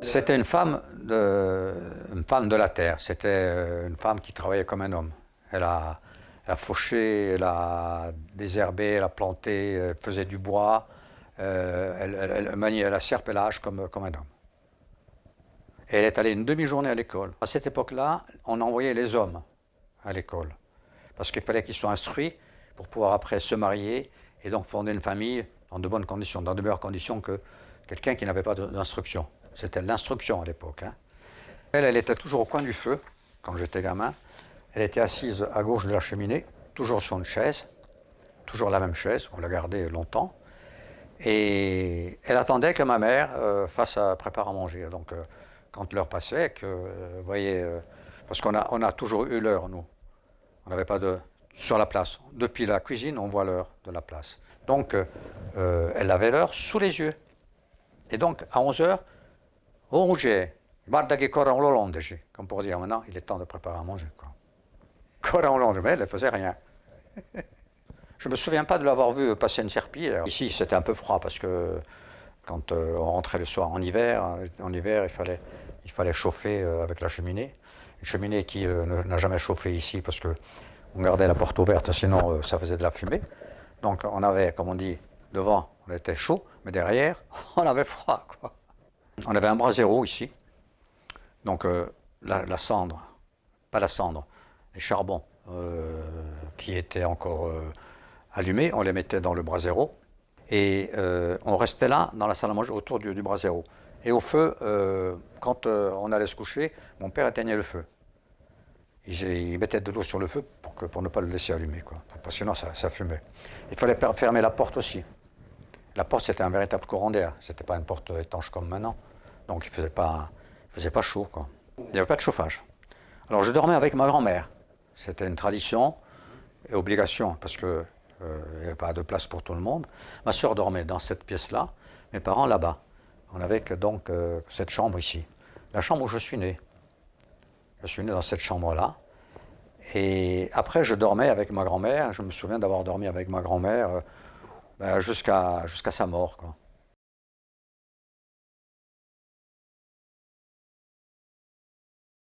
C'était une femme de la terre. C'était une femme qui travaillait comme un homme. Elle a fauché, elle a désherbé, elle a planté, elle faisait du bois. Elle maniait la serpe et la hache comme un homme. Et elle est allée une demi-journée à l'école. À cette époque-là, on envoyait les hommes à l'école. Parce qu'il fallait qu'ils soient instruits pour pouvoir après se marier et donc fonder une famille dans de bonnes conditions, dans de meilleures conditions que quelqu'un qui n'avait pas d'instruction. C'était l'instruction à l'époque. Hein. Elle était toujours au coin du feu, quand j'étais gamin. Elle était assise à gauche de la cheminée, toujours sur une chaise, toujours la même chaise, on l'a gardée longtemps. Et elle attendait que ma mère prépare à manger. Donc, quand l'heure passait, vous voyez, parce qu'on a toujours eu l'heure, nous. On n'avait pas de... sur la place. Depuis la cuisine, on voit l'heure de la place. Donc, elle avait l'heure sous les yeux. Et donc, à 11h, comme pour dire maintenant, il est temps de préparer à manger. Mais elle ne faisait rien. Je ne me souviens pas de l'avoir vue passer une serpillière. Ici, c'était un peu froid parce que quand on rentrait le soir en hiver, il fallait chauffer avec la cheminée. Une cheminée qui n'a jamais chauffé ici parce qu'on gardait la porte ouverte, sinon ça faisait de la fumée. Donc on avait, comme on dit, devant, on était chaud, mais derrière, on avait froid, quoi. On avait un brasero ici. Donc la cendre, pas la cendre, les charbons qui étaient encore allumés, on les mettait dans le brasero et on restait là dans la salle à manger autour du brasero. Et au feu, quand on allait se coucher, mon père éteignait le feu. Il mettait de l'eau sur le feu pour ne pas le laisser allumer, quoi. Parce que sinon ça fumait. Il fallait fermer la porte aussi. La porte, c'était un véritable courant d'air. C'était pas une porte étanche comme maintenant. Donc il faisait pas chaud, quoi. Il n'y avait pas de chauffage. Alors je dormais avec ma grand-mère. C'était une tradition et obligation parce qu'il n'y avait pas de place pour tout le monde. Ma soeur dormait dans cette pièce-là, mes parents là-bas. On avait donc cette chambre ici. La chambre où je suis né. Je suis né dans cette chambre-là. Et après, je dormais avec ma grand-mère. Je me souviens d'avoir dormi avec ma grand-mère jusqu'à sa mort, quoi.